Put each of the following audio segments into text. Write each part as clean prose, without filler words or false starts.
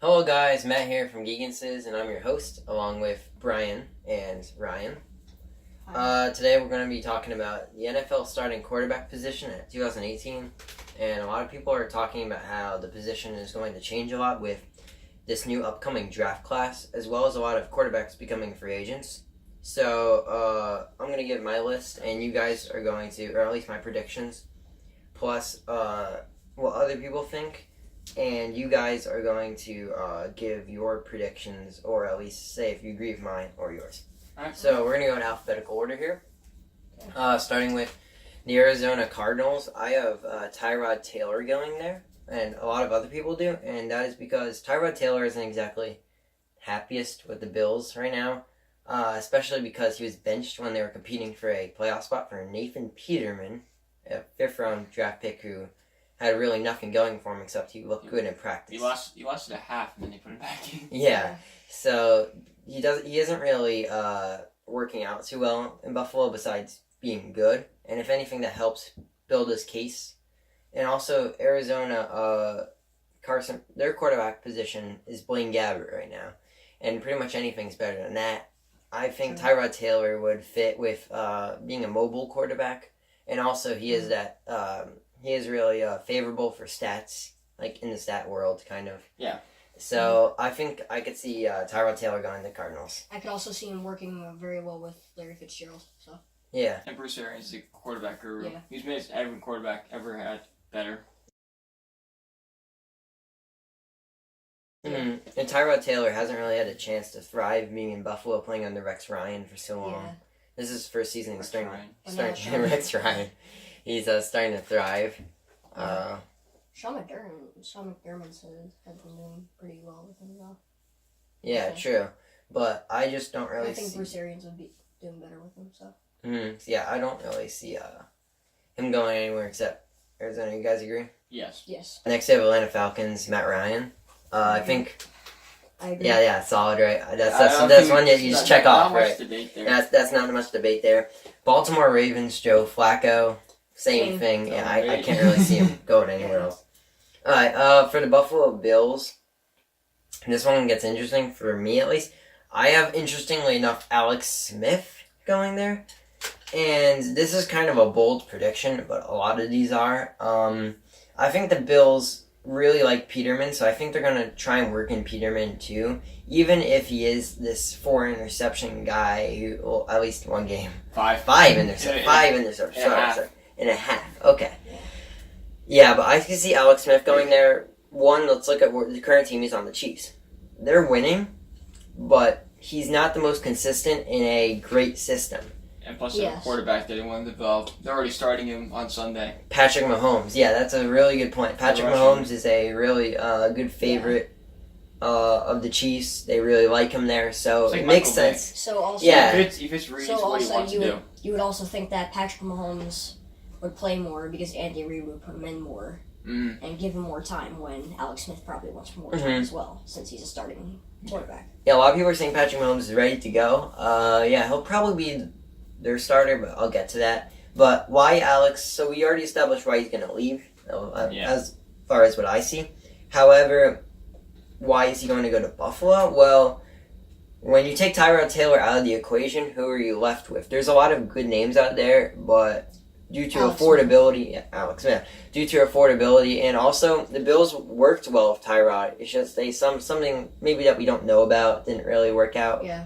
Hello guys, Matt here from Geegances, and I'm your host, along with Brian and Ryan. Today we're going to be talking about the NFL starting quarterback position at 2018, and a lot of people are talking about how the position is going to change a lot with this new upcoming draft class, as well as a lot of quarterbacks becoming free agents. So I'm going to give my list, and you guys are going to, or at least my predictions, plus what other people think. And you guys are going to give your predictions, or at least say if you agree with mine or yours. Alright. So we're going to go in alphabetical order here. Starting with the Arizona Cardinals, I have Tyrod Taylor going there, and a lot of other people do, and that is because Tyrod Taylor isn't exactly happiest with the Bills right now, especially because he was benched when they were competing for a playoff spot for Nathan Peterman, a fifth-round draft pick who had really nothing going for him except he looked good in practice. He lost it at half, and then they put it back in. Yeah. So he isn't really working out too well in Buffalo besides being good. And if anything, that helps build his case. And also Arizona, Carson, their quarterback position is Blaine Gabbert right now, and pretty much anything's better than that. I think Tyrod Taylor would fit with being a mobile quarterback, and also he is that. He is really favorable for stats, like in the stat world, kind of. Yeah. So I think I could see Tyrod Taylor going to the Cardinals. I could also see him working very well with Larry Fitzgerald. So Yeah. And Bruce Arians is a quarterback guru. Yeah. He's made every quarterback ever had better. And Tyrod Taylor hasn't really had a chance to thrive being in Buffalo, playing under Rex Ryan for so long. yeah, This is his first season Rex starting Ryan. Rex Ryan. He's starting to thrive. Sean McDermott has been doing pretty well with him though. Yeah, Okay. true. But I just don't really I think see... Bruce Arians would be doing better with him. So Yeah, I don't really see him going anywhere except Arizona. You guys agree? Yes. yes, Next, we have Atlanta Falcons, Matt Ryan. I think, I agree. yeah, solid, right? I That's don't that's think one that you there's just check not off, much right? debate there. That's not much debate there. Baltimore Ravens, Joe Flacco, same Same. thing. Yeah, I Right. can't really see him going anywhere else. All right, for the Buffalo Bills, this one gets interesting for me at least. I have, interestingly enough, Alex Smith going there, and this is kind of a bold prediction, but a lot of these are. I think the Bills really like Peterman, so I think they're going to try and work in Peterman too, even if he is this 4-interception guy who, well, at least one game. Five Interceptions. half. In a half. Okay. Yeah, but I can see Alex Smith going there. One, let's look at what the current team is on, the Chiefs. They're winning, but he's not the most consistent in a great system. And plus, they have a Yes. quarterback that they want to develop. They're already starting him on Sunday. Patrick Mahomes. Yeah, that's a really good point. Patrick Mahomes is a really good favorite of the Chiefs. They really like him there, so It's like it makes Michael Vick. sense. So also, Yeah. He fits Reed's so what he also wants to do. you would also think that Patrick Mahomes would play more because Andy Reid would put him in more and give him more time when Alex Smith probably wants more time as well, since he's a starting quarterback. Yeah, a lot of people are saying Patrick Mahomes is ready to go. Yeah, he'll probably be their starter, but I'll get to that. But why Alex? So we already established why he's going to leave, as far as what I see. However, why is he going to go to Buffalo? Well, when you take Tyrod Taylor out of the equation, who are you left with? There's a lot of good names out there, but due to affordability, Alex Smith, due to affordability, and also the Bills worked well with Tyrod. It's just something maybe that we don't know about didn't really work out. Yeah.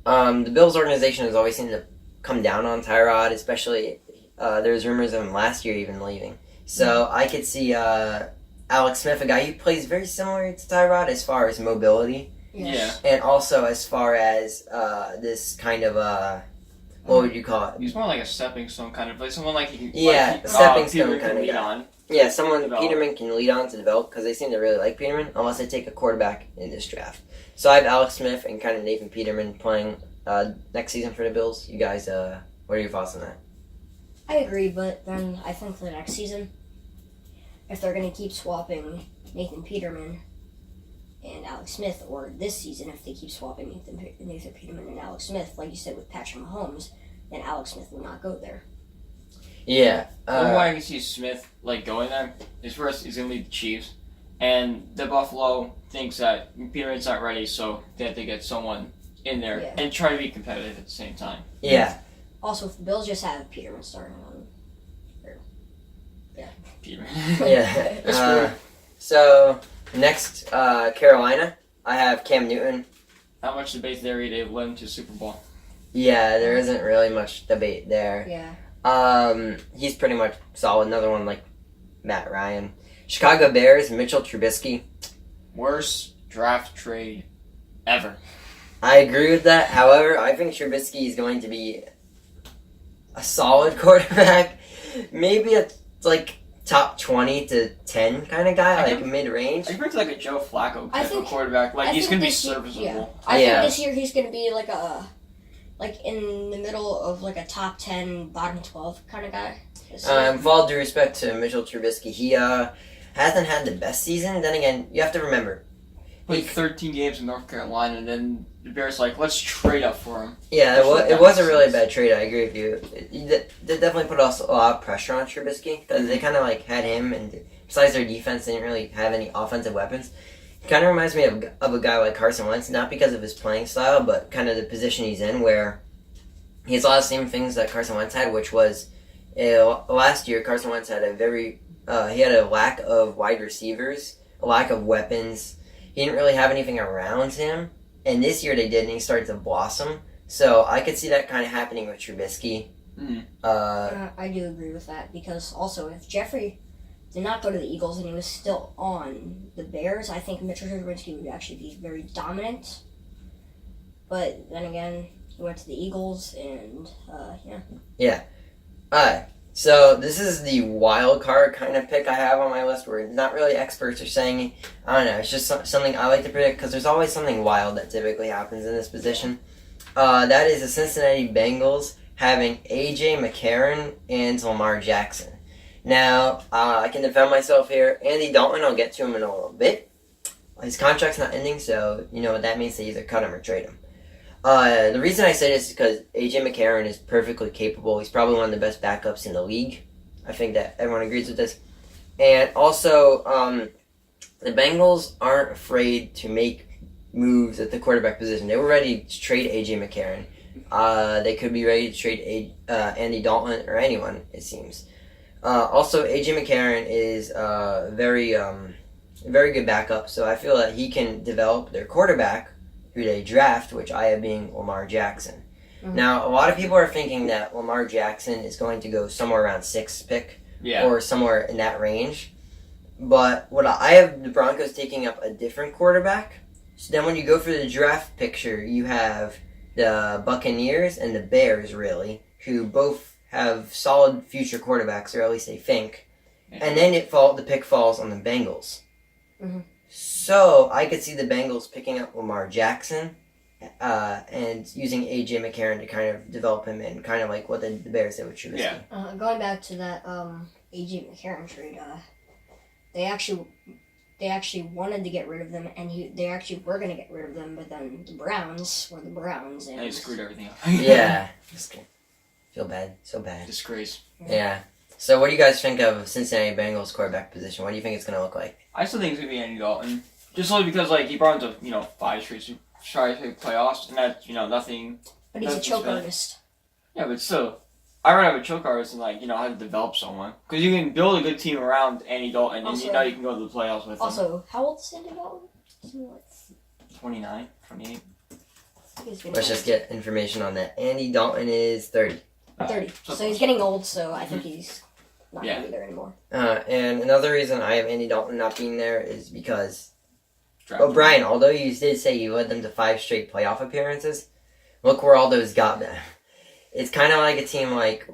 The Bills organization has always seemed to come down on Tyrod, especially there's rumors of him last year even leaving. So I could see Alex Smith, a guy who plays very similar to Tyrod as far as mobility, Yes. and also as far as this kind of what would you call it? He's more like a stepping stone kind of, like someone like he stepping stone Peterman kind can of lead guy. on. Yeah, someone Develop. Peterman can lead on to develop because they seem to really like Peterman, unless they take a quarterback in this draft. So I have Alex Smith and kind of Nathan Peterman playing next season for the Bills. You guys, what are your thoughts on that? I agree, but then I think the next season, if they're going to keep swapping Nathan Peterman and Alex Smith, or this season if they keep swapping Nathan Peterman and Alex Smith, like you said with Patrick Mahomes, then Alex Smith will not go there. Yeah. One way I can see Smith like going there is first he's gonna lead the Chiefs, and the Buffalo thinks that Peterman's not ready, so they have to get someone in there Yeah. and try to be competitive at the same time. Yeah. Also, if the Bills just have Peterman starting on. Peterman. Yeah. That's true. So next, Carolina. I have Cam Newton. Not much debate there. They've led him to Super Bowl. Yeah, there isn't really much debate there. Yeah. He's pretty much solid. Another one like Matt Ryan. Chicago Bears, Mitchell Trubisky. Worst draft trade ever. I agree with that. However, I think Trubisky is going to be a solid quarterback. Maybe a like top 20 to 10 kind of guy, like mid-range. I think like a Joe Flacco I type think- of quarterback. Like he's think gonna be this year- serviceable. Yeah. I Yeah. think this year he's gonna be like in the middle of like a top 10, bottom 12 kind of guy. With all due respect to Mitchell Trubisky, he hasn't had the best season. Then again, you have to remember. Played 13 games in North Carolina, and then the Bears like, let's trade up for him. Yeah, it was a really bad trade. I agree with you. It definitely put us a lot of pressure on Trubisky because they kind of like had him, and besides their defense, they didn't really have any offensive weapons. It kind of reminds me of a guy like Carson Wentz, not because of his playing style, but kind of the position he's in, where he has a lot of the same things that Carson Wentz had, which was last year Carson Wentz had he had a lack of wide receivers, a lack of weapons. He didn't really have anything around him. And this year they did, and he started to blossom. So I could see that kind of happening with Trubisky. I do agree with that because also if Jeffrey did not go to the Eagles and he was still on the Bears, I think Mitchell Trubisky would actually be very dominant. But then again, he went to the Eagles, and yeah. Alright, so this is the wild card kind of pick I have on my list where not really experts are saying, I don't know, it's just something I like to predict because there's always something wild that typically happens in this position. That is the Cincinnati Bengals having A.J. McCarron and Lamar Jackson. Now, I can defend myself here. Andy Dalton, I'll get to him in a little bit. His contract's not ending, so you know what that means. They either cut him or trade him. The reason I say this is because A.J. McCarron is perfectly capable. He's probably one of the best backups in the league. I think that everyone agrees with this. And also, the Bengals aren't afraid to make moves at the quarterback position. They were ready to trade A.J. McCarron. They could be ready to trade Andy Dalton or anyone, it seems. Also, A.J. McCarron is very good backup, so I feel that he can develop their quarterback who they draft, which I have being Lamar Jackson. Mm-hmm. Now, a lot of people are thinking that Lamar Jackson is going to go somewhere around 6th pick or somewhere in that range. But what I have the Broncos taking up a different quarterback. So then when you go for the draft picture, you have the Buccaneers and the Bears, really, who both have solid future quarterbacks, or at least they think. And then the pick falls on the Bengals. Mm-hmm. So I could see the Bengals picking up Lamar Jackson and using A.J. McCarron to kind of develop him in, kind of like what the Bears did with Trubisky. Yeah. Going back to that A.J. McCarron trade, they actually wanted to get rid of them, and they actually were going to get rid of them, but then the Browns were the Browns, and they screwed everything up. Yeah. Feel bad. So bad. Disgrace. Yeah. So what do you guys think of Cincinnati Bengals quarterback position? What do you think it's going to look like? I still think it's gonna be Andy Dalton, just only because like he brought him to 5 straight playoffs, and that's nothing. But he's a That's choke bad. artist. Yeah, but still, I'd rather have a choke artist than how to develop someone, because you can build a good team around Andy Dalton, Also- and you can go to the playoffs with him. Also, how old is Andy Dalton? 29, 28. Let's just get information on that. Andy Dalton is 30. 30. So he's getting old, so I think he's not going to be there anymore. And another reason I have Andy Dalton not being there is because Draft O'Brien, although you did say you led them to 5 straight playoff appearances, look where all those got them. It's kind of like a team like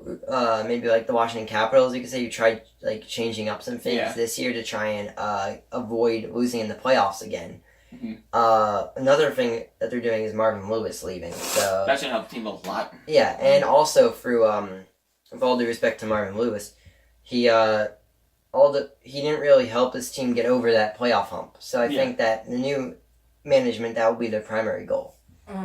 maybe like the Washington Capitals. You could say you tried like changing up some things this year to try and avoid losing in the playoffs again. Mm-hmm. Another thing that they're doing is Marvin Lewis leaving. So That's gonna help the team a lot. yeah, and also through with all due respect to Marvin Lewis, he didn't really help his team get over that playoff hump. So I think that the new management, that will be their primary goal.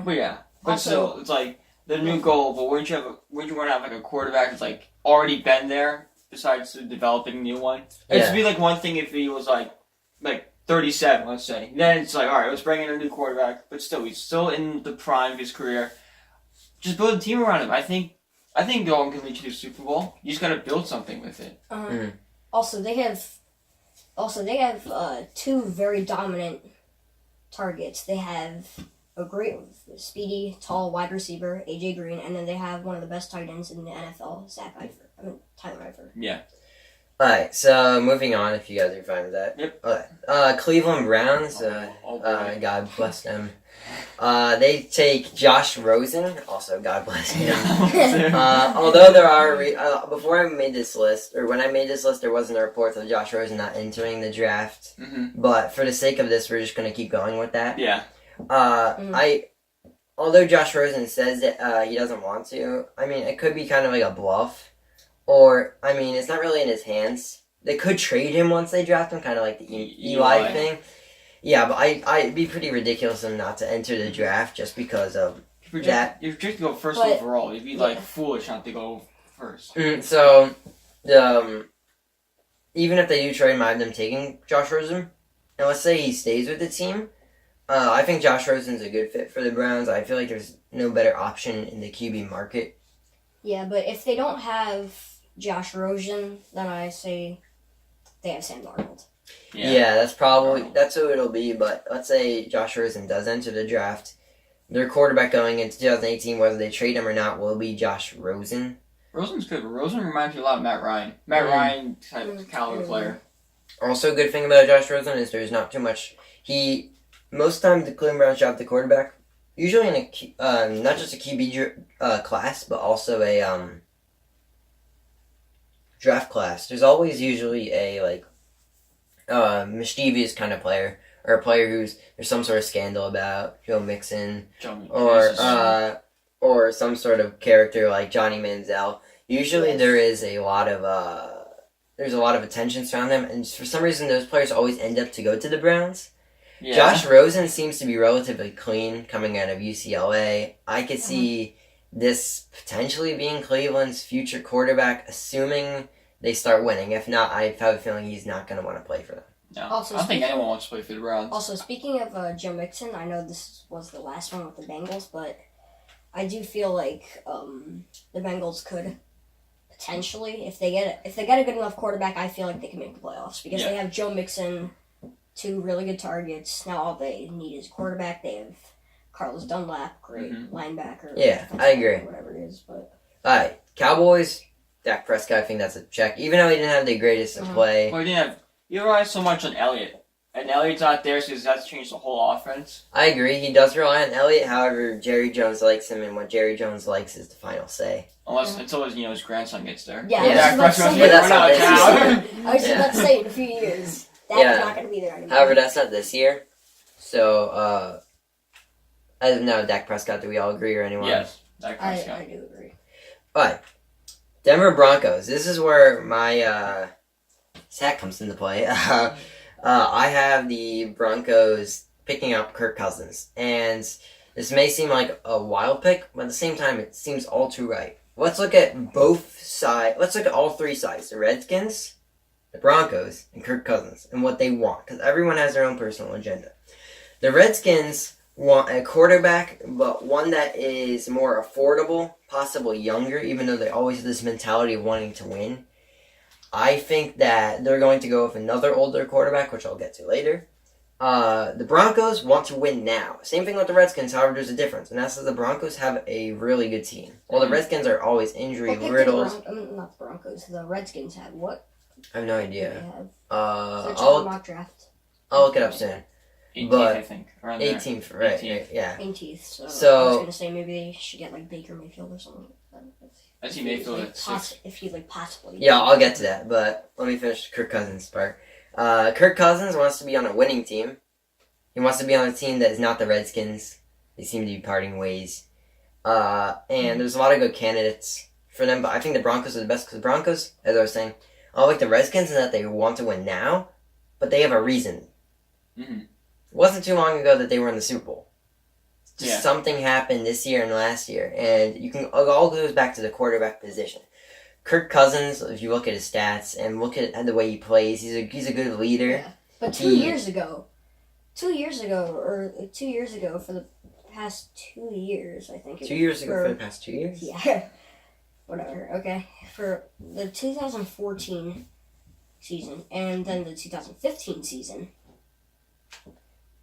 But yeah, but Also- still, it's like the new goal. But wouldn't you want to have like a quarterback that's like already been there, besides developing a new one? It'd be like one thing if he was like 37, let's say. Then it's like, all right, let's bring in a new quarterback, but still, he's still in the prime of his career. Just build a team around him. I think Dalton can lead you to the Super Bowl. You just got to build something with it. Also, they have two very dominant targets. They have a great, speedy, tall wide receiver, AJ Green, and then they have one of the best tight ends in the NFL, Tyler Eifert. Yeah. Alright, so moving on, if you guys are fine with that. Yep. Alright. Cleveland Browns, boy. God bless them. They take Josh Rosen, also God bless him. Although there are, before I made this list, or when I made this list, there wasn't a report of Josh Rosen not entering the draft. Mm-hmm. But for the sake of this, we're just going to keep going with that. Yeah. Although Josh Rosen says that he doesn't want to, I mean, it could be kind of like a bluff. Or, I mean, it's not really in his hands. They could trade him once they draft him, kind of like the Eli thing. Yeah, but I'd be pretty ridiculous of him not to enter the draft just because of that. If you're to go first overall, it'd be foolish not to go first. So, even if they do trade him, I have them taking Josh Rosen. And let's say he stays with the team. I think Josh Rosen's a good fit for the Browns. I feel like there's no better option in the QB market. Yeah, but if they don't have Josh Rosen, then I say they have Sam Darnold. Yeah, that's who it'll be. But let's say Josh Rosen does enter the draft. Their quarterback going into 2018, whether they trade him or not, will be Josh Rosen. Rosen's good, but Rosen reminds me a lot of Matt Ryan. Matt Ryan type of caliber player. Also, a good thing about Josh Rosen is there's not too much. Most times the Cleveland Browns draft the quarterback, usually in a not just a QB class, but also a draft class. There's always usually a mischievous kind of player, or a player who's there's some sort of scandal about, Joe Mixon, or some sort of character like Johnny Manziel. Usually there is a lot of there's a lot of attention surrounding them, and for some reason those players always end up to go to the Browns. Yeah. Josh Rosen seems to be relatively clean coming out of UCLA. I could see this potentially being Cleveland's future quarterback, assuming they start winning. If not, I have a feeling he's not going to want to play for them. No, I don't think anyone wants to play for the Browns. Also, speaking of Joe Mixon, I know this was the last one with the Bengals, but I do feel like the Bengals could potentially, if they get a good enough quarterback, I feel like they can make the playoffs because they have Joe Mixon, two really good targets. Now all they need is a quarterback. They have Carlos Dunlap, great linebacker. Yeah, I agree. Whatever it is, but alright, Cowboys. Dak Prescott, I think that's a check. Even though he didn't have the greatest of play. Well, you rely so much on Elliott. And Elliott's not there, so that's changed the whole offense. I agree. He does rely on Elliott. However, Jerry Jones likes him, and what Jerry Jones likes is the final say. Until his grandson gets there. Yeah, Dak Prescott's I was about to say in a few years, Dak's not going to be there anymore. However, that's not this year. So, as of now, Dak Prescott, do we all agree or anyone? Yes, Dak Prescott. I do agree. But Denver Broncos. This is where my sack comes into play. I have the Broncos picking up Kirk Cousins. And this may seem like a wild pick, but at the same time, it seems all too right. Let's look at both sides. Let's look at all three sides. The Redskins, the Broncos, and Kirk Cousins, and what they want. Because everyone has their own personal agenda. The Redskins want a quarterback, but one that is more affordable, possibly younger, even though they always have this mentality of wanting to win. I think that they're going to go with another older quarterback, which I'll get to later. The Broncos want to win now. Same thing with the Redskins, however, there's a difference. And that's that the Broncos have a really good team. While the Redskins are always injury-riddled. Not the Broncos, the Redskins have what? I have no idea. They have? I'll mock draft. I'll look it up soon. 18th, I think. 18th, right, 18th. Yeah. 18th, so I was going to say maybe they should get like Baker Mayfield or something. I see Mayfield at 6. If you possibly. Yeah, I'll get to that, but let me finish Kirk Cousins' part. Kirk Cousins wants to be on a winning team. He wants to be on a team that is not the Redskins. They seem to be parting ways. And there's a lot of good candidates for them, but I think the Broncos are the best because the Broncos, as I was saying, are like the Redskins in that they want to win now, but they have a reason. Mm-hmm. It wasn't too long ago that they were in the Super Bowl. Just something happened this year and last year, and it all goes back to the quarterback position. Kirk Cousins, if you look at his stats and look at the way he plays, he's a good leader. Yeah. But 2 years ago, for the past 2 years, I think. 2 years ago for the past 2 years? Yeah. Whatever, okay. For the 2014 season and then the 2015 season,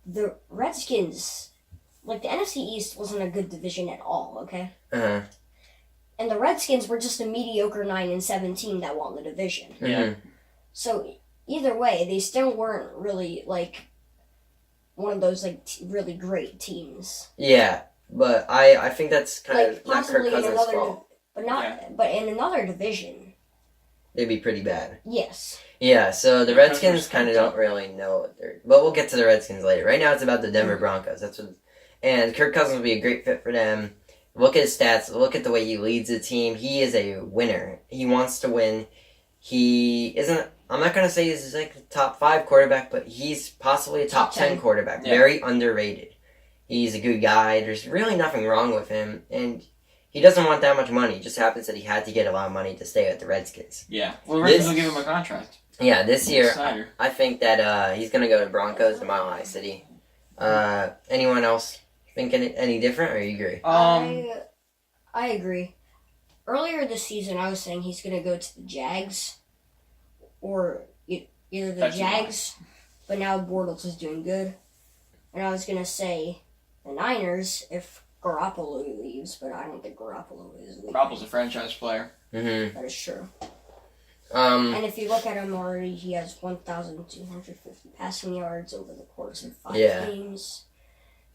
the Redskins, like the NFC East wasn't a good division at all, okay? Uh-huh. And the Redskins were just a mediocre 9-7 team that won the division. Yeah. So either way, they still weren't really like one of those like really great teams. Yeah, but I think that's kind Like of not Kirk possibly in Cousins' another, fault. but in another division, They'd be pretty bad. yes. Yeah, so the Yeah, Redskins Cousins kind of comes don't really know what they're... But we'll get to the Redskins later. Right now it's about the Denver Broncos. That's what... And Kirk Cousins would be a great fit for them. Look at his stats. Look at the way he leads the team. He is a winner. He wants to win. He isn't... I'm not going to say he's like a top 5 quarterback, but he's possibly a top 10 quarterback. Yeah. Very underrated. He's a good guy. There's really nothing wrong with him. And he doesn't want that much money. It just happens that he had to get a lot of money to stay with the Redskins. Yeah. Well, the Redskins will give him a contract. Yeah, this year, Snyder. I think that he's going to go to Broncos to Mile High City. Anyone else think any different, or you agree? I agree. Earlier this season, I was saying he's going to go to the Jags, or either the That's Jags, but now Bortles is doing good. And I was going to say the Niners if Garoppolo leaves, but I don't think Garoppolo is leaving. Garoppolo's a franchise player. Mm-hmm. That is true. Um, And if you look at him already, he has 1,250 passing yards over the course of 5 Yeah. games.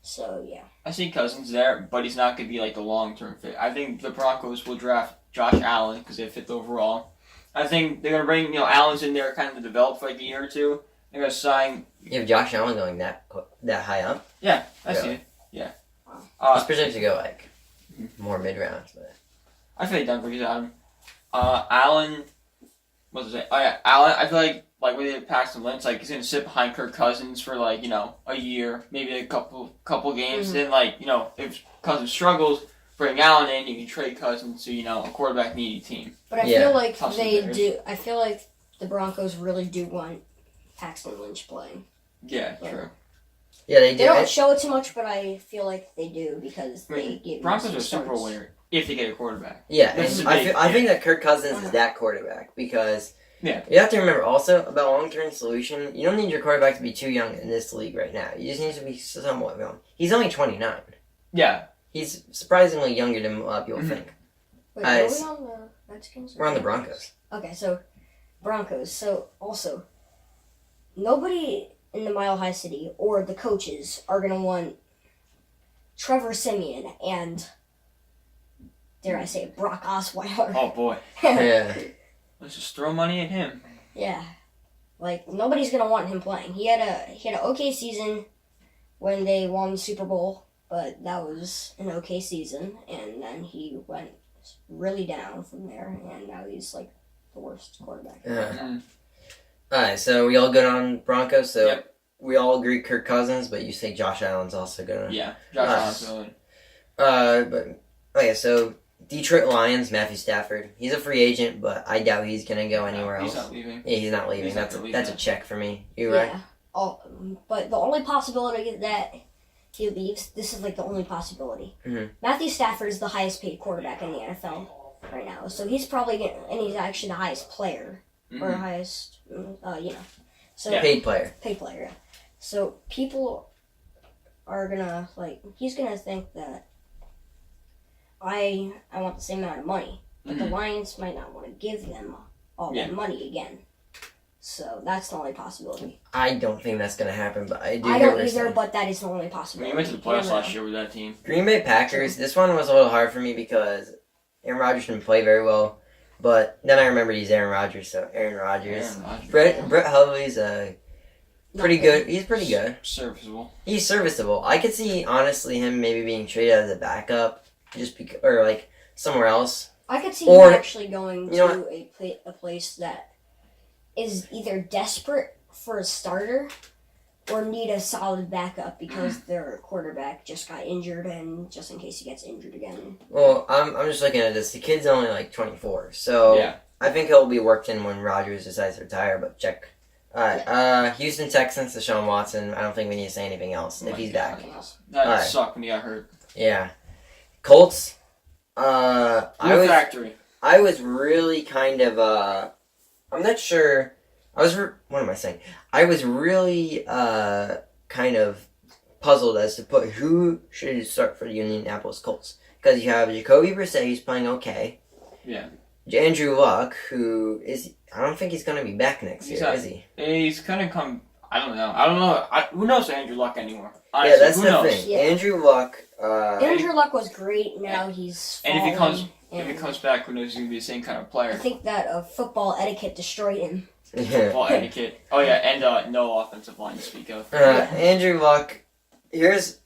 So, yeah. I see Cousins there, but he's not going to be like the long-term fit. I think the Broncos will draft Josh Allen because they fit overall. I think they're going to bring, Allen's in there kind of to develop for like a year or two. They're going to sign... you have Josh Allen going that high up? Yeah, I see Really? it. Yeah. He's projected to go like more mid-rounds, but... I feel like Denver gets at him. Allen... What was it? Oh, yeah. Allen, I feel like with Paxton Lynch, like, he's going to sit behind Kirk Cousins for, like, a year, maybe a couple games. Then, like, if Cousins struggles, bring Allen in, you can trade Cousins to, a quarterback-needy team. But I Yeah. feel like Toss they some do. I feel like the Broncos really do want Paxton Lynch playing. Yeah, Yeah. true. Yeah, they do. They don't show it too much, but I feel like they do because I mean, they give Broncos him are some Super Bowl starts. winner if they get a quarterback. Yeah, This and is big, I think that Kirk Cousins is that quarterback because you have to remember also about long-term solution. You don't need your quarterback to be too young in this league right now. You just need to be somewhat young. He's only 29. Yeah. He's surprisingly younger than a lot of people Mhm. think. Wait, are we on the Redskins? We're on the Broncos. Okay, so Broncos. So also, nobody in the Mile High City or the coaches are gonna want Trevor Siemian and, dare I say, it, Brock Osweiler. Oh, boy. Yeah. Let's just throw money at him. Yeah, like nobody's gonna want him playing. He had an okay season when they won the Super Bowl, but that was an okay season, and then he went really down from there, and now he's like the worst quarterback. Mm. Alright, so we all good on Broncos. So Yep. we all agree Kirk Cousins, but you say Josh Allen's also gonna. Yeah. Josh Nice. Allen's But okay, so Detroit Lions, Matthew Stafford. He's a free agent, but I doubt he's gonna go anywhere He's else. not leaving. Yeah, he's not leaving. He's not That's gonna leave that's a now. check for me. You right? Yeah. But the only possibility that he leaves, this is like the only possibility. Mhm. Matthew Stafford is the highest paid quarterback in the NFL right now, so he's probably and he's actually the highest player or Mhm. highest, So Yeah. Paid player. paid player. Yeah. So people are gonna he's gonna think that I want the same amount of money, but the Mhm. Lions might not want to give them all Yeah. that money again. So that's the only possibility. I don't think that's gonna happen, but I do. I hear don't what you're either, saying. but that is the only I mean, possibility. he went to the You never playoffs last know. year with that team. Green Bay Packers. This one was a little hard for me because Aaron Rodgers didn't play very well, but then I remembered he's Aaron Rodgers, so Aaron Rodgers. Aaron Rodgers. Brett Hundley's pretty Not good. He's pretty good. Serviceable. He's serviceable. I could see honestly him maybe being traded as a backup, just because, or like somewhere else. I could see Or- him actually going you know to a place that is either desperate for a starter or need a solid backup because their quarterback just got injured, and just in case he gets injured again. Well, I'm just looking at this. The kid's only like 24, so Yeah. I think he'll be worked in when Rodgers decides to retire. But check Alright, Houston Texans, Deshaun Watson. I don't think we need to say anything else if he's back. Nothing else. That Alright. sucked when he got hurt. Yeah. Colts. New factory. I was really kind of I'm not sure. What am I saying? I was really kind of puzzled as to put who should start for the Indianapolis Colts, because you have Jacoby Brissett, who's playing okay. Yeah. Andrew Luck, who is, I don't think he's going to be back next year, is he? He's gonna come. I don't know. Who knows Andrew Luck anymore? Honestly, Yeah, that's who the knows? thing. Yeah. Andrew Luck. Andrew Luck was great. Now he's And if he fallen, comes- If and he comes back, who knows? He's gonna be the same kind of I player. think that football etiquette destroyed him. Football etiquette. Oh yeah, and no offensive line to speak of. Andrew Luck. I'm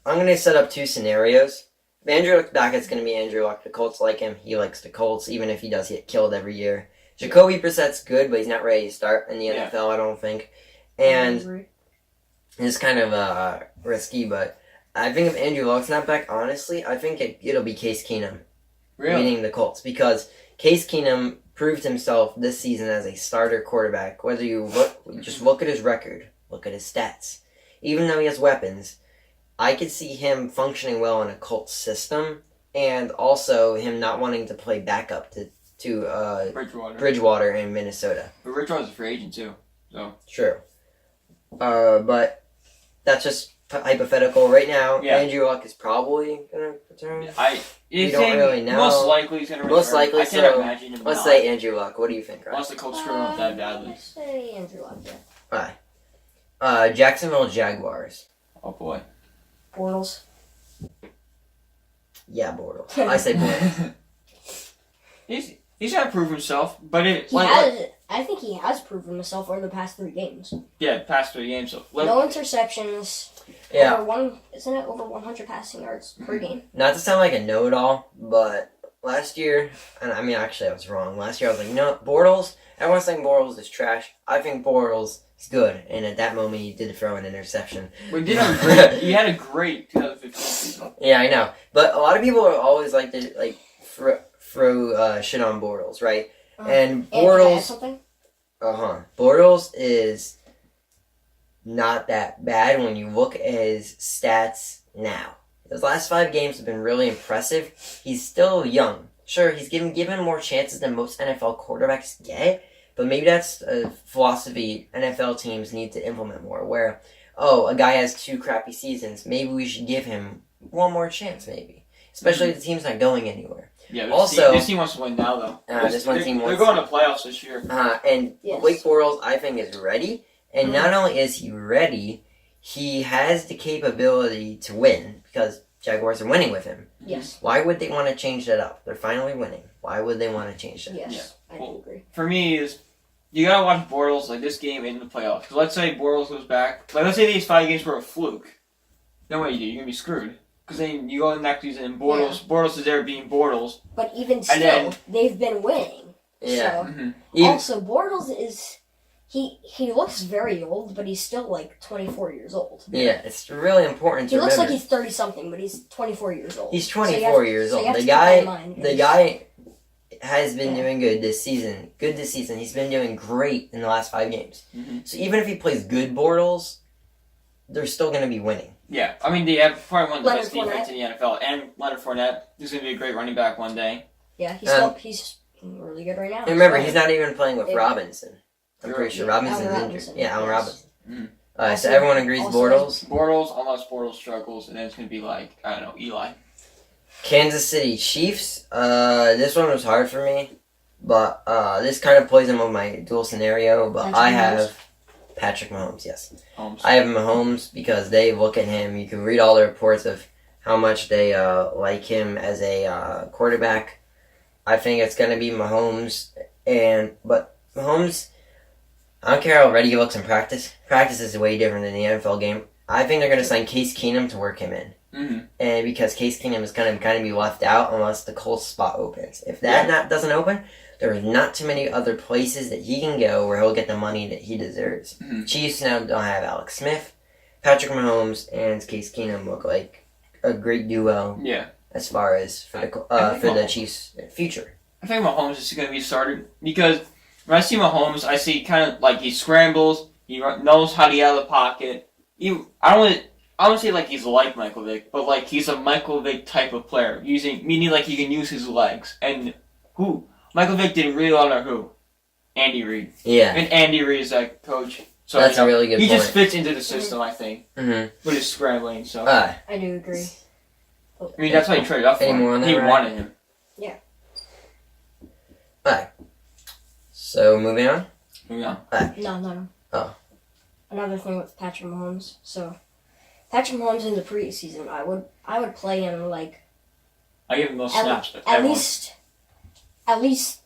going to set up two scenarios. If Andrew Luck's back, it's going to be Andrew Luck. The Colts like him. He likes the Colts, even if he does get killed every year. Jacoby Brissett's good, but he's not ready to start in the NFL, I don't think. And it's kind of risky, but I think if Andrew Luck's not back, honestly, I think it'll be Case Keenum leading the Colts, because Case Keenum proved himself this season as a starter quarterback. Whether you just look at his record, look at his stats. Even though he has weapons, I could see him functioning well in a Colts system, and also him not wanting to play backup to Bridgewater in Minnesota. But Bridgewater's a free agent too. True. But that's just hypothetical. Right now, Yeah. Andrew Luck is probably going to return. You don't really know. Most likely he's gonna return. Most likely, I can't so imagine him Let's not. say Andrew Luck. What do you think, Ryan? Unless the Colts screw him up that badly. Let's say Andrew Luck. Yeah. Jacksonville Jaguars. Oh boy. Bortles. Yeah, Bortles. I say Bortles. He's gotta prove himself, but I think he has proven himself over the past 3 games. past 3 games. So No interceptions. Yeah. Isn't it over 100 passing yards per game? Not to sound like a know-it-all, but last year, and I mean, actually, I was wrong. Last year, I was like, you know what, Bortles, everyone's saying Bortles is trash. I think Bortles is good, and at that moment, he did throw an interception. he had a great 2015 season. Yeah, I know. But a lot of people are always like to throw shit on Bortles, right? And And can I add Bortles, something? Bortles is not that bad when you look at his stats now. His last 5 games have been really impressive. He's still young. Sure, he's given more chances than most NFL quarterbacks get, but maybe that's a philosophy NFL teams need to implement more, where, a guy has 2 crappy seasons, maybe we should give him one more chance, maybe. Especially if the team's not going anywhere. Yeah. Also- this team wants to win now, though. This one team They're wants going to playoffs this year. And Yes. Blake Bortles, I think, is ready. And not only is he ready, he has the capability to win, because Jaguars are winning with him. Yes. Why would they want to change that up? They're finally winning. Why would they want to change that? Yes. I do agree. For me, is you gotta watch Bortles like this game in the playoffs. Because let's say Bortles goes back. Like let's say these 5 games were a fluke. Then what you do? You're gonna be screwed. Because then you go in the next season and Bortles is there being Bortles. But even still, then- they've been winning. Yeah. So, Even- also, Bortles is... He looks very old, but he's still like 24 years old. Yeah, it's really important to He looks remember. like he's 30-something, but he's 24 years old. He's So you 24 have- years so old. you have The to keep that in guy, mind, the because- guy has been Yeah. doing good this season. He's been doing great in the last 5 games. Mhm. So even if he plays good Bortles, they're still going to be winning. Yeah, I mean they have probably one of the Leonard best defense in the NFL, and Leonard Fournette is gonna be a great running back one day. Yeah, he's really good right now. And remember, he's not even playing with Yeah. Robinson. I'm pretty sure Robinson's Allen injured. Robinson, Yeah, Allen yes. Robinson. Mhm. So Also- everyone agrees also- Bortles. Bortles, unless Bortles struggles, and then it's gonna be like I don't know Eli. Kansas City Chiefs. This one was hard for me, but this kind of plays in with my dual scenario. But Patrick I Mahomes? have Patrick Mahomes. Yes, Holmes. I have Mahomes because they look at him. You can read all the reports of how much they like him as a quarterback. I think it's gonna be Mahomes, but Mahomes. I don't care how ready he looks in practice. Practice is way different than the NFL game. I think they're gonna sign Case Keenum to work him in. Mm-hmm. And because Case Keenum is going to kind of be left out unless the Colts spot opens. If that doesn't open, there are not too many other places that he can go where he'll get the money that he deserves. Mhm. Chiefs now don't have Alex Smith, Patrick Mahomes, and Case Keenum look like a great duo Yeah, as far as for I the think for the Mahomes- Chiefs' future. I think Mahomes is gonna be started because when I see Mahomes, I see kind of like he scrambles, knows how to get out of the pocket. I don't want to say like he's like Michael Vick, but like he's a Michael Vick type of player, meaning like he can use his legs. And who Michael Vick did really well under who? Andy Reid. Yeah. And Andy Reid is that coach. So That's a really good he point. just fits into the system, I think, Mm-hmm. with his scrambling. So I do agree. I mean that's why he traded up for Any more on him. that, He Ryan? wanted him. So moving on. Yeah. No. Oh. Another thing with Patrick Mahomes. So, Patrick Mahomes in the preseason, I would play him like I give him those at, snaps. at least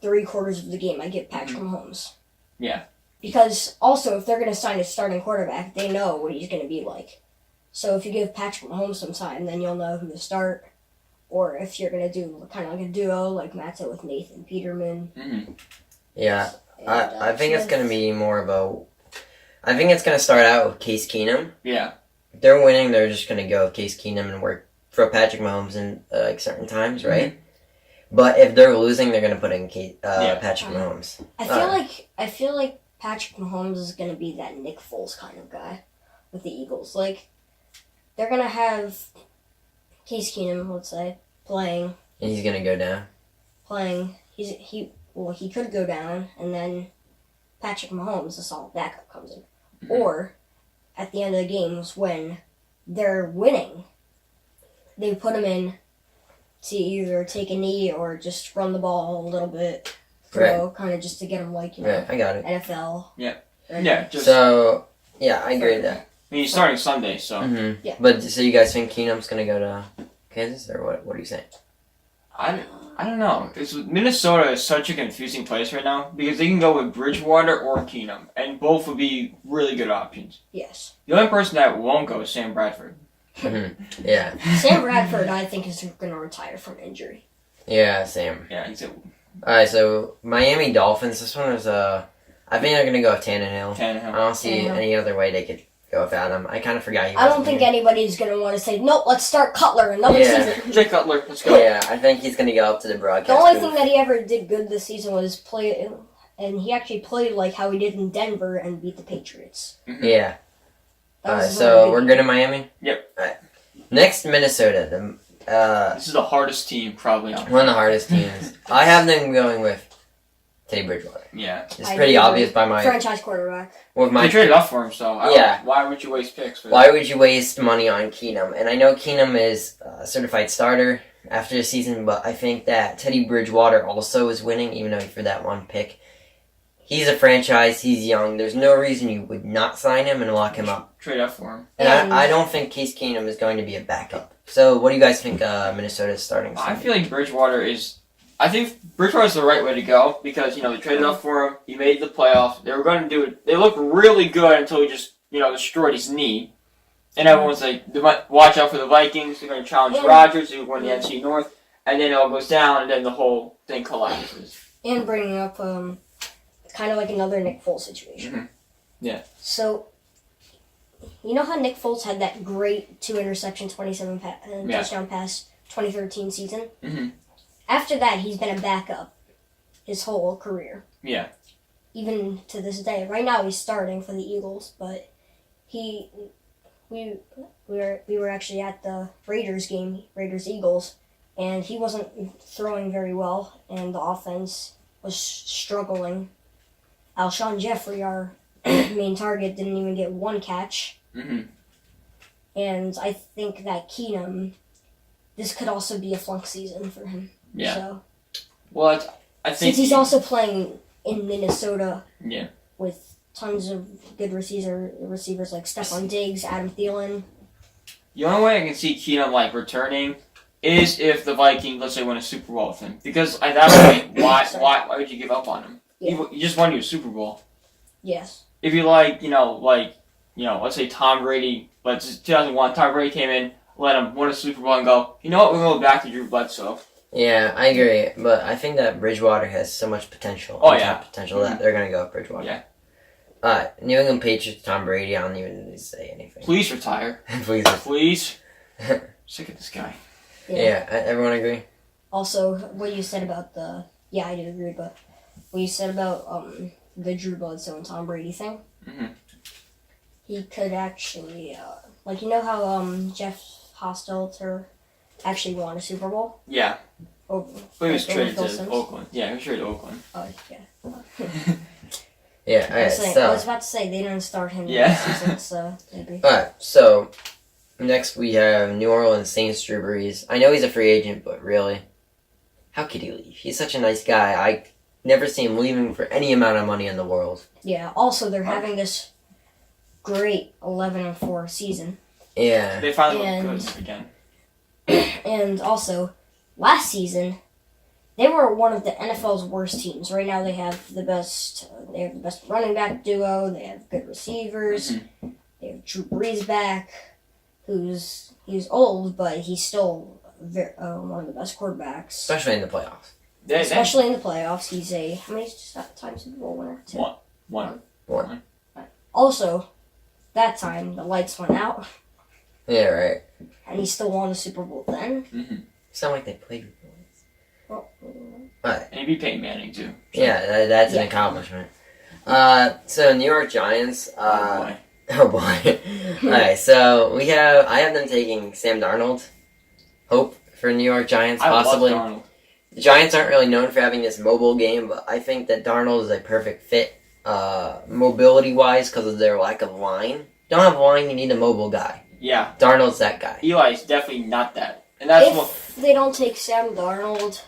3/4 of the game. I give Patrick Mahomes. Yeah. Because also, if they're going to sign a starting quarterback, they know what he's going to be like. So if you give Patrick Mahomes some time, then you'll know who to start. Or if you're going to do kind of like a duo, like Matt said with Nathan Peterman. Mm-hmm. Yeah. And, I think it's Smith. going to be more of a... I think it's going to start out with Case Keenum. Yeah. If they're winning, they're just going to go with Case Keenum and work for Patrick Mahomes in like certain times, right? But if they're losing, they're going to put in Patrick Mahomes. I feel like Patrick Mahomes is going to be that Nick Foles kind of guy with the Eagles. Like, they're going to have Case Keenum, let's say, playing. And he's going to go down. He could go down, and then Patrick Mahomes, the solid backup, comes in. Mm-hmm. Or, at the end of the games, when they're winning, they put him in to either take a knee or just run the ball a little bit, throw, kind of just to get him, like, you know, Right, I got it. NFL. Yeah. Or- Yeah. Just, So, yeah, I agree with that. I mean, he's starting Sunday, so Mm-hmm. Yeah. But so you guys think Keenum's going to go to Kansas, or what are you saying? I don't know. Minnesota is such a confusing place right now because they can go with Bridgewater or Keenum, and both would be really good options. Yes. The only person that won't go is Sam Bradford. Mm-hmm. Yeah. Sam Bradford, I think, is going to retire from injury. Yeah, Sam. Yeah, he's a Alright, so Miami Dolphins, this one is, I think they're going to go with Tannehill. I Tannehill. don't see Tannehill. any other way they could go without him. I kind of forgot he I don't wasn't think here. anybody's going to want to say, nope, let's start Cutler another Yeah. season. Jay Cutler, let's go. Yeah, I think he's going to go up to the broadcast. The only booth. thing that he ever did good this season was play, and he actually played like how he did in Denver and beat the Patriots. Yeah. That was Alright, his so only we're good good game. in Miami? Yep. Alright. Next, Minnesota. This is the hardest team probably on. One of the hardest teams. I have them going with Teddy Bridgewater. Yeah. It's I pretty do obvious agree. by my... Franchise quarterback. With my They traded up for him, so Yeah. why would you waste picks for Why would you waste money on Keenum? And I know Keenum is a certified starter after the season, but I think that Teddy Bridgewater also is winning, even though for that one pick. He's a franchise, he's young. There's no reason you would not sign him and lock him up. Trade up for him. And I don't think Case Keenum is going to be a backup. So what do you guys think Minnesota's starting? I feel like Bridgewater is. I think Bridgewater's the right way to go because they traded up for him. He made the playoffs. They were going to do it. They looked really good until he just destroyed his knee. And everyone's like, they might watch out for the Vikings. They're going to challenge Yeah. Rodgers who won the NFC North, and then it all goes down, and then the whole thing collapses. And bringing up kind of like another Nick Foles situation. Mhm. Yeah. So, you know how Nick Foles had that great 2 interception, 27 Yeah. touchdown pass 2013 season? Mhm. After that, he's been a backup his whole career. Yeah. Even to this day. Right now, he's starting for the Eagles, but we were actually at the Raiders game, Raiders Eagles, and he wasn't throwing very well, and the offense was struggling. Alshon Jeffrey, our main target, didn't even get 1 catch. Mhm. And I think that Keenum, this could also be a flunk season for him. Yeah. So, Well, I think since he's also playing in Minnesota Yeah. with tons of good receivers like Stephon Diggs, Adam Thielen. The only way I can see Keenum returning is if the Vikings, let's say, win a Super Bowl with him. Because at that point, why would you give up on him? Yeah. You just won your Super Bowl. Yes. If you let's say Tom Brady, 2001, Tom Brady came in, let him win a Super Bowl and go, you know what, we're going to go back to Drew Bledsoe. Yeah, I agree, but I think that Bridgewater has so much potential. Oh, untapped yeah. potential that they're going to go with Bridgewater. Yeah. New England Patriots, Tom Brady, I don't even need to say anything. Please retire. Please. Please. Sick of this guy. Yeah, everyone agree? Also, what you said about I do agree, but what you said about the Drew Bledsoe and Tom Brady thing, Mhm. he could actually, like, you know how Jeff Hostetler actually won a Super Bowl? Yeah. Over, But he was over traded Phil to Simms? Oakland. Yeah, he was traded to Oakland. Oh, yeah. Yeah. I Alright. was, I So. was about to say they didn't start him Yeah. this season, so maybe. Alright. So. Next we have New Orleans Saints Drew Brees. I know he's a free agent, but really, how could he leave? He's such a nice guy. I never see him leaving for any amount of money in the world. Yeah, also, they're having this great 11-4 season. Yeah. They finally And- look good again. And also, last season, they were one of the NFL's worst teams. Right now, they have the best. They have the best running back duo. They have good receivers. They have Drew Brees back, he's old, but he's still one of the best quarterbacks. Especially in the playoffs. Especially in the playoffs, he's how many times Super Bowl winner? 2. One. Also, that time the lights went out, Yeah. Right. and he still won the Super Bowl then. Sound like they played with bullets. Well, And he beat Peyton Manning too. So. Yeah, that's an Yeah. accomplishment. So New York Giants. Oh boy. Oh boy. Alright, so I have them taking Sam Darnold. Hope for New York Giants, possibly. I love Darnold. The Giants aren't really known for having this mobile game, but I think that Darnold is a perfect fit, mobility-wise, because of their lack of line. Don't have line, you need a mobile guy. Yeah. Darnold's that guy. Eli's definitely not that. And that's what. if they don't take Sam Darnold,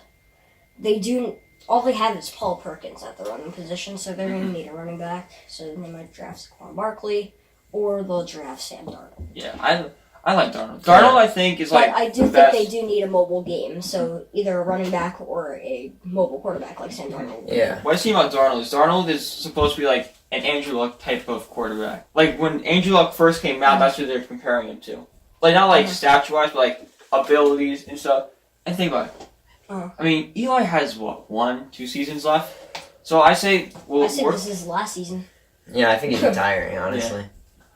all they have is Paul Perkins at the running position, so they're going to need a running back. So they might draft Saquon Barkley, or they'll draft Sam Darnold. Yeah, I like Darnold. Darnold, I think, is But like I do the think best. they do need a mobile game, so either a running back or a mobile quarterback like Sam Darnold. Yeah. What I see about Darnold is supposed to be like an Andrew Luck type of quarterback. Like when Andrew Luck first came out, that's what they're comparing him to. Like not like statue-wise, but like abilities and stuff. And think about it. I mean, Eli has what 1-2 seasons left. So I say, I said this is last season. Yeah, I think he's retiring, honestly.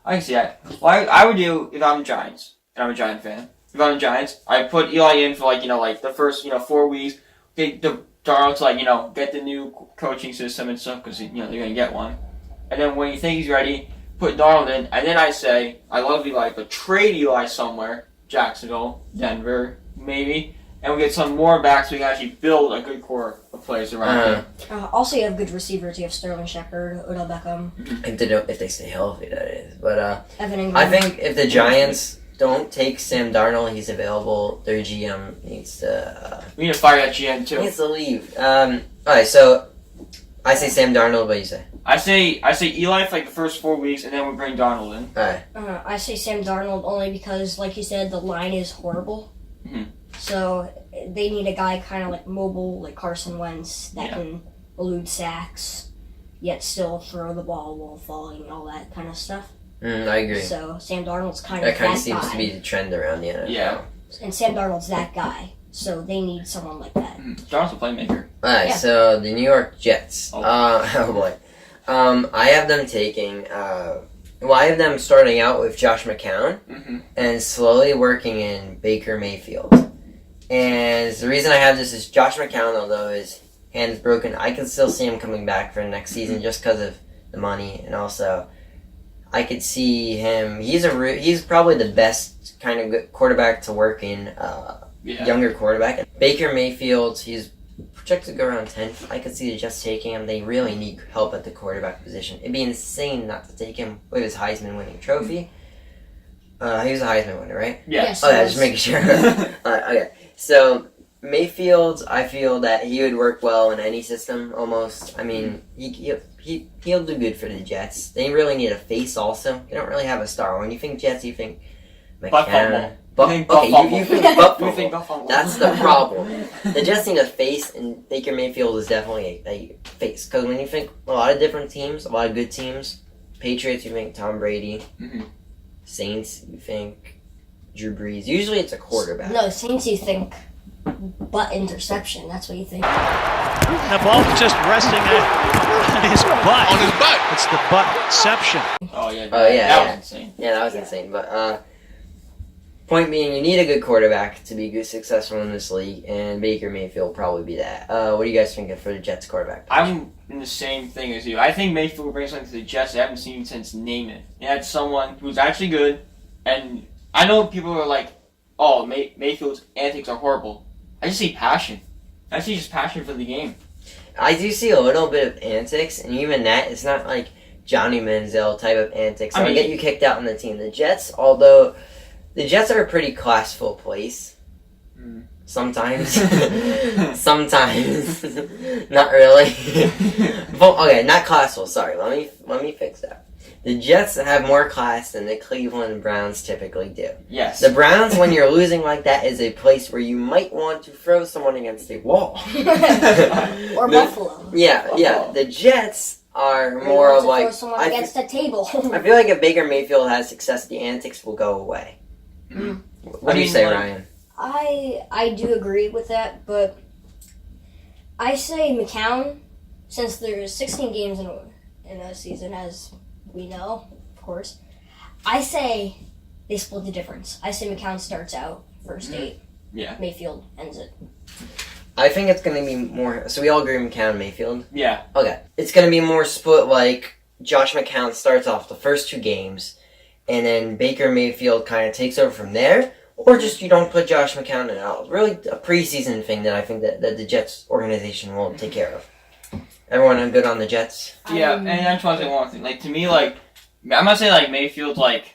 I can see that. Well, I would do if I'm the Giants, and I'm a Giant fan. If I'm the Giants, I put Eli in for like the first 4 weeks. Get the Darnold to get the new coaching system and stuff because they're gonna get one. And then when you think he's ready, put Darnold in, and then I say I love Eli, but trade Eli somewhere, Jacksonville, Denver, maybe, and we get some more back so we can actually build a good core of players around him. Also, you have good receivers. You have Sterling Shepard, Odell Beckham, If they stay healthy, that is. But Evan Ingram. I think if the Giants don't take Sam Darnold, he's available. Their GM needs to We need to fire that GM too. leave. Alright, so I say Sam Darnold. What do you say? I say Eli for like the first 4 weeks, and then we bring Darnold in. Alright. I say Sam Darnold only because, like you said, the line is horrible. So they need a guy kind of like mobile, like Carson Wentz, that can elude sacks, yet still throw the ball while falling and all that kind of stuff. I agree. So Sam Darnold's kind of That kind that of seems guy. to be the trend around the NFL. Yeah. And Sam Darnold's that guy. So they need someone like that. Darnold's a playmaker. Alright, Yeah. so the New York Jets. Oh. Oh boy. I have them taking. I have them starting out with Josh McCown and slowly working in Baker Mayfield. And the reason I have this is Josh McCown, although his hand is broken, I can still see him coming back for next season just because of the money, and also I could see him. He's probably the best kind of good quarterback to work in. Younger quarterback. Baker Mayfield, he's projected to go around 10th. I could see the Jets taking him. They really need help at the quarterback position. It'd be insane not to take him with his Heisman winning trophy. He was a Heisman winner, right? Yes. Oh yeah, just making sure. Okay. So Mayfield, I feel that he would work well in any system almost. I mean, he'll do good for the Jets. They really need a face also. They don't really have a star. When you think Jets, you think McCown. You think Buffalo. That's the problem. The Jets need a face, and Baker Mayfield is definitely a face. Because when you think a lot of different teams, a lot of good teams, Patriots, you think Tom Brady. Saints, you think Drew Brees. Usually it's a quarterback. No, Saints you think butt interception. That's what you think. The ball was just resting on his butt. On his butt. It's the buttception. Oh yeah. Oh, yeah, That yeah. was insane. Yeah, that was insane. But Point being, you need a good quarterback to be successful in this league, and Baker Mayfield will probably be that. What do you guys think for the Jets quarterback? I'm in the same thing as you. I think Mayfield will bring something to the Jets I haven't seen since Namath. And that's someone who's actually good, and I know people are like, oh, Mayfield's antics are horrible. I just see passion. I see just passion for the game. I do see a little bit of antics, and even that, it's not like Johnny Manziel type of antics. I mean, I'll get you kicked out on the team. The Jets, although the Jets are a pretty classful place. Sometimes. Sometimes. Not really. Well, okay, not classful, sorry. Let me fix that. The Jets have more class than the Cleveland Browns typically do. Yes. The Browns, when you're losing like that, is a place where you might want to throw someone against a wall. Or Buffalo. Yeah. The Jets are Or more you of want to like. throw someone against a table. I feel like if Baker Mayfield has success, the antics will go away. Mhm. What do you say, Ryan? I do agree with that, but I say McCown, since there's 16 games in a season, as we know, of course, I say they split the difference. I say McCown starts out first 8. Yeah. Mayfield ends it. I think it's going to be more. So we all agree McCown and Mayfield? Yeah. Okay. It's going to be more split like Josh McCown starts off the first 2 games, and then Baker Mayfield kind of takes over from there. Or just you don't put Josh McCown in at all. Really a preseason thing that I think that the Jets organization will take care of. Everyone good on the Jets? Yeah, and I just want to say one thing. Like, to me, like, I'm not saying, like, Mayfield's, like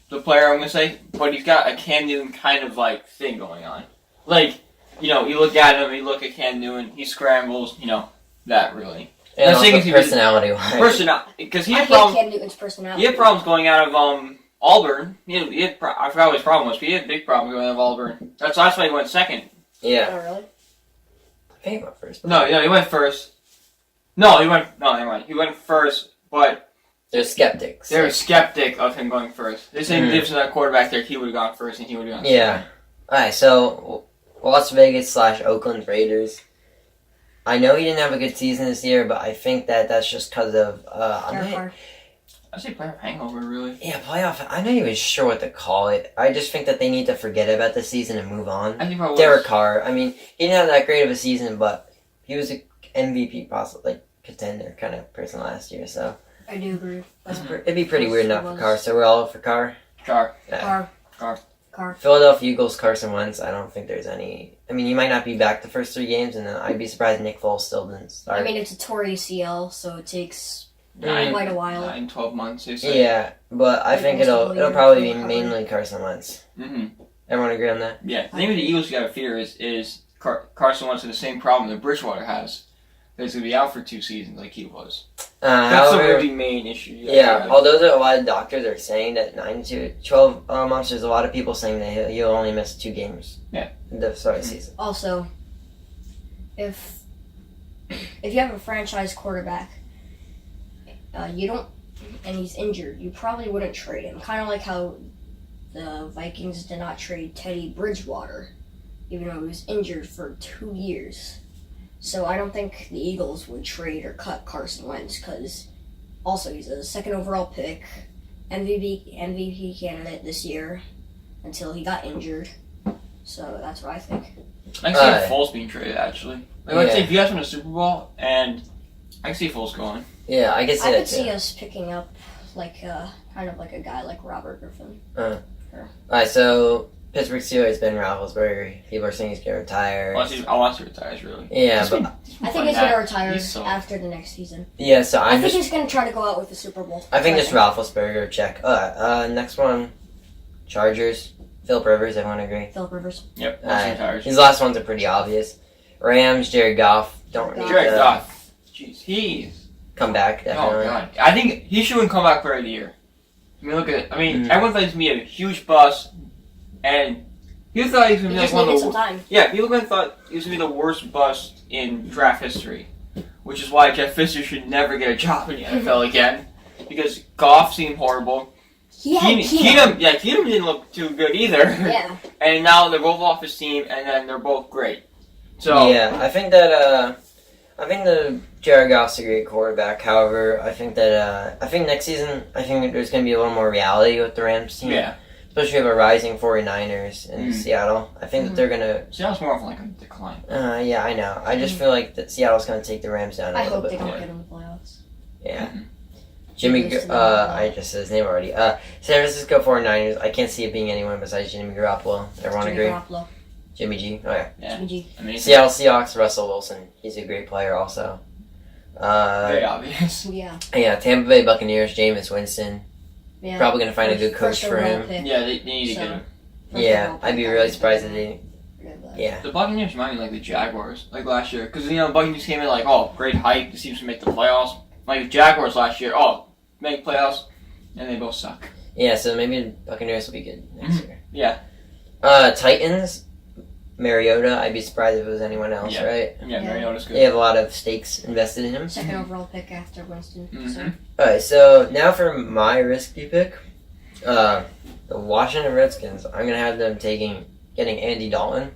the player I'm going to say, but he's got a Cam Newton kind of, like, thing going on. Like, you know, you look at him, you look at Cam Newton, he scrambles, you know, that really. And I'm also saying he's personality-wise. Because he I had hate problems. Cam Newton's personality. He had problems going out of Auburn. I forgot what his problem was, but he had a big problem going out of Auburn. That's why he went second. Yeah. Oh, really? I think he went first. No, he went first. No, never mind. He went first, but There's skeptics. they're skeptic of him going first. They say if that quarterback there, he would have gone first and he would have gone Yeah. Alright, so Las Vegas / Oakland Raiders. I know he didn't have a good season this year, but I think that's just because of I say playoff hangover, really. yeah, playoff. I'm not even sure what to call it. I just think that they need to forget about the season and move on. I think probably Derek Carr. I mean, he didn't have that great of a season, but he was a MVP possible contender kind of person last year. So I do agree. it'd be pretty weird not for Carr. So we're all for Carr. Carr. Yeah. Carr. Philadelphia Eagles, Carson Wentz. I don't think there's any. I mean, he might not be back the first 3 games, and then I'd be surprised Nick Foles still didn't start. I mean, it's a torn ACL, so it takes Nine- quite a while. 9-12 months, they say. Yeah, but I think Almost a it'll whole year probably be for mainly Carson Wentz. Mm-hmm. Everyone agree on that? Yeah. The thing with the Eagles you got to fear is Carson Wentz has the same problem that Bridgewater has. That he's going to be out for 2 seasons like he was. That's the However, really main issue. yeah, although there are a lot of doctors are saying that 9 to 12 months, there's a lot of people saying that he'll only miss 2 games. Yeah. The start of the season. Also, if you have a franchise quarterback, you don't, and he's injured, you probably wouldn't trade him. Kind of like how the Vikings did not trade Teddy Bridgewater, even though he was injured for 2 years. So I don't think the Eagles would trade or cut Carson Wentz because also he's a 2nd overall pick, MVP candidate this year until he got injured. So that's what I think. I can see Foles being traded, actually. Let's Yeah. say if you guys win a Super Bowl, and I can see Foles going. Yeah, I can see I that could see too. us picking up kind of like a guy like Robert Griffin. Alright, so Pittsburgh Steelers, Ben Roethlisberger. People are saying he's going to retire. I want to retire, really. Yeah, but I think he's gonna retire He's so- after the next season. yeah, so I think he's gonna try to go out with the Super Bowl. I think That's just Roethlisberger check. Next one, Chargers. Philip Rivers, everyone agree? Philip Rivers. Yep, once he retires. These last ones are pretty obvious. Rams, Jared Goff. Don't need Jared to Goff. Jeez, he's... come back, definitely. Oh, God. I think he should win comeback player of the year. I mean, look at it. I mean, everyone thought he was going to be a huge bust, and he thought he was going He to be just like one needed of some the... time. Yeah, people thought he was going to be the worst bust in draft history, which is why Jeff Fisher should never get a job in the NFL again, because Goff seemed horrible. He had Keenum didn't look too good either. Yeah. And now they're both off his team, and then they're both great. So Yeah, I think that Jared Goff's a great quarterback. However, I think that I think next season there's going to be a little more reality with the Rams team. yeah, especially with a rising 49ers in Seattle. I think that they're gonna. Seattle's more of like a decline. Yeah, I know. I just feel like that Seattle's gonna take the Rams down a I little hope bit they more. don't get in the playoffs. Yeah. Mhm. Jimmy, Lose to them. I just said his name already. San Francisco 49ers. I can't see it being anyone besides Jimmy Garoppolo. Everyone Jimmy agree? Garoppolo, Jimmy G. Oh yeah. Yeah. Jimmy G. I mean, it's Seattle Seahawks. Russell Wilson. He's a great player also. very obvious. Yeah. Yeah. Tampa Bay Buccaneers. Jameis Winston. Yeah. Probably gonna find a good coach First for overall him. pick. Yeah, they need to So- get him. First Yeah, overall I'd be pick, really I think surprised they're if they. gonna get that. Yeah. The Buccaneers remind me like the Jaguars, like last year, because Buccaneers came in like, oh, great hype, this team's to make the playoffs. Like the Jaguars last year, oh, make playoffs, and they both suck. Yeah. So maybe the Buccaneers will be good next year. Yeah. Titans. Mariota. I'd be surprised if it was anyone else. Yeah. Right. Yeah, Yeah. Mariota's good. They have a lot of stakes invested in him. Second overall pick after Winston. So. Mhm. Alright, so now for my risky pick. The Washington Redskins. I'm gonna have them getting Andy Dalton.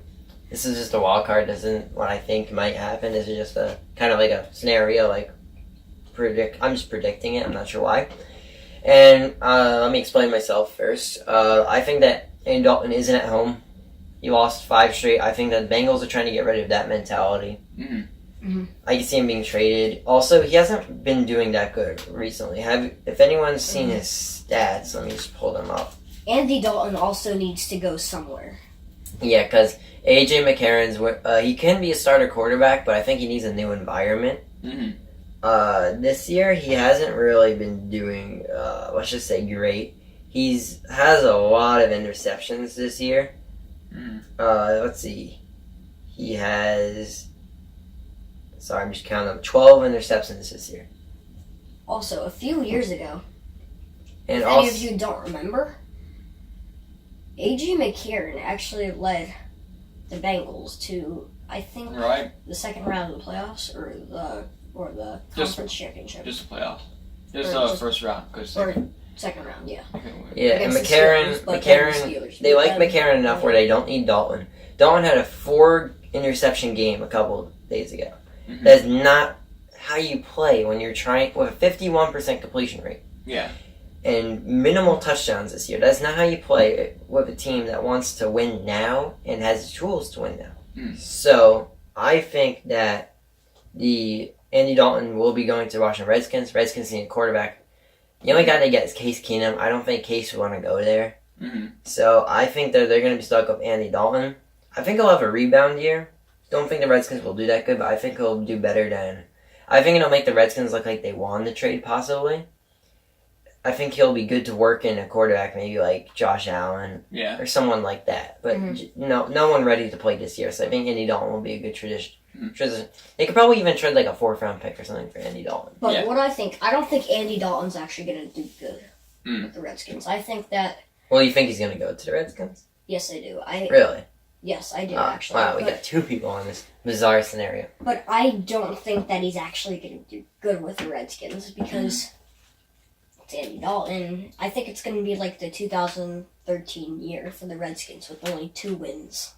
This is just a wild card. This isn't what I think might happen. This is just a kind of like a scenario. I'm just predicting it. I'm not sure why. And let me explain myself first. I think that Andy Dalton isn't at home. He lost 5 straight. I think that the Bengals are trying to get rid of that mentality. I can see him being traded. Also, he hasn't been doing that good recently. If anyone's seen his stats, let me just pull them up. Andy Dalton also needs to go somewhere. Yeah, because AJ McCarron's he can be a starter quarterback, but I think he needs a new environment. This year he hasn't really been doing let's just say great. Has a lot of interceptions this year. Let's see. He has. Sorry, I'm just counting them. 12 interceptions this year. Also, a few years ago, And if also, any of you don't remember, A.J. McCarron actually led the Bengals to, I think, Right? the second round of the playoffs or the conference championship. Just the playoffs. Just Or the just- first round. Because Or second round, yeah. yeah, and Against the McCarron, Steelers, but then the Steelers they beat like them. McCarron enough where they don't need Dalton. Dalton had a 4 interception game a couple days ago. Mhm. That's not how you play when you're trying with a 51% completion rate. Yeah. And minimal touchdowns this year. That's not how you play with a team that wants to win now and has the tools to win now. So I think that the Andy Dalton will be going to Washington Redskins. Redskins need a quarterback. The only guy they get is Case Keenum. I don't think Case would want to go there. So I think that they're going to be stuck with Andy Dalton. I think he'll have a rebound year. Don't think the Redskins will do that good, but I think he'll do better than. I think it'll make the Redskins look like they won the trade, possibly. I think he'll be good to work in a quarterback, maybe like Josh Allen Yeah. or someone like that. But no one ready to play this year. So I think Andy Dalton will be a good tradition. They could probably even trade like a 4th round pick or something for Andy Dalton. But Yeah. what I don't think Andy Dalton's actually going to do good with the Redskins. I think that, Well, you think he's going to go to the Redskins? yes, I do. Really? Yes, I do, Ah, actually. wow, we but, got 2 people in this bizarre scenario. but I don't think that he's actually going to do good with the Redskins because it's Andy Dalton. I think it's going to be like the 2013 year for the Redskins with only 2 wins.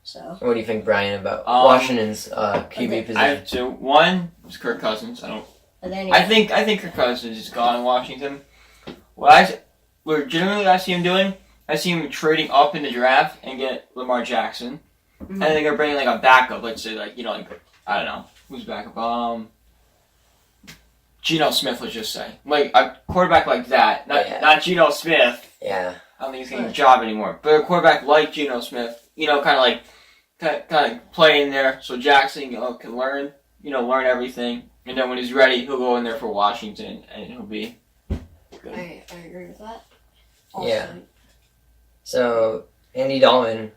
So, What do you think, Brian, about Um, Washington's QB position? I have 2. One is Kirk Cousins. and then I think Kirk Cousins is gone in Washington. What generally I see him doing, I see him trading up in the draft and get Lamar Jackson, and then they're bringing like a backup. Let's say like I don't know who's backup. Geno Smith, let's just say, like a quarterback like that, not Geno Smith. Yeah. I don't think he's getting a job anymore, but a quarterback like Geno Smith, kind of play in there so Jackson can learn everything, and then when he's ready, he'll go in there for Washington and he'll be good. I agree with that. Yeah. So, Andy Dalton,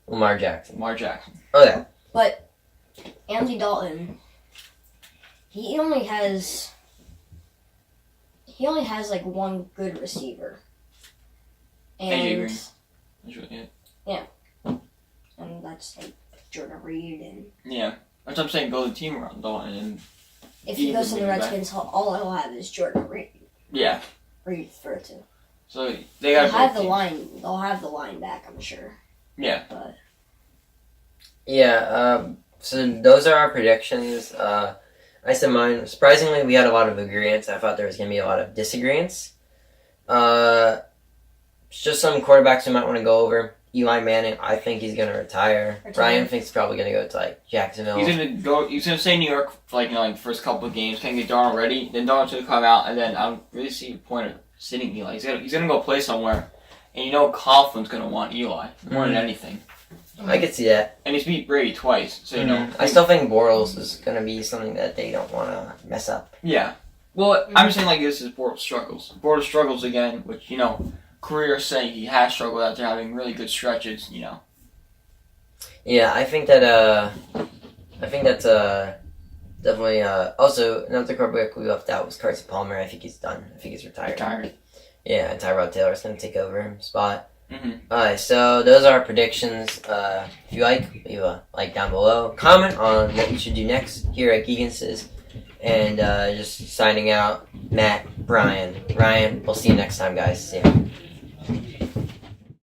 Lamar Jackson. Lamar Jackson. Okay. But Andy Dalton, he only has like one good receiver, AJ and Green. That's really it. and that's like Jordan Reed. And Yeah, that's what I'm saying. Build a team around Dalton, and if he goes to the Redskins, all he'll have is Jordan Reed. yeah. Reed for it too. So they They'll got have the line. They'll have the line back, I'm sure. Yeah. But Yeah, so those are our predictions. I said mine. Surprisingly, we had a lot of agreements. I thought there was going to be a lot of disagreements. Just some quarterbacks we might want to go over. Eli Manning, I think he's gonna retire. Ryan thinks he's probably gonna go to like Jacksonville. He's gonna stay in New York for like the first couple of games, kind of get Darnold ready. Then Darnold's gonna come out, and then I don't really see the point of sitting Eli. He's gonna go play somewhere, and Coughlin's gonna want Eli more than anything. I could see that. And he's beat Brady twice, so I still think Bortles is gonna be something that they don't want to mess up. Yeah. Well, I'm just saying like this is Bortles struggles. Bortles struggles again, which career saying he has struggled after having really good stretches. Yeah, I think that's definitely. Also, another quarterback we left out was Carson Palmer. I think he's done. I think he's retired. Yeah, and Tyrod Taylor's gonna take over his spot. Alright, so those are our predictions. If you leave a like down below. Comment on what we should do next here at Geegances. And just signing out, Matt, Brian, Ryan. We'll see you next time, guys. See ya.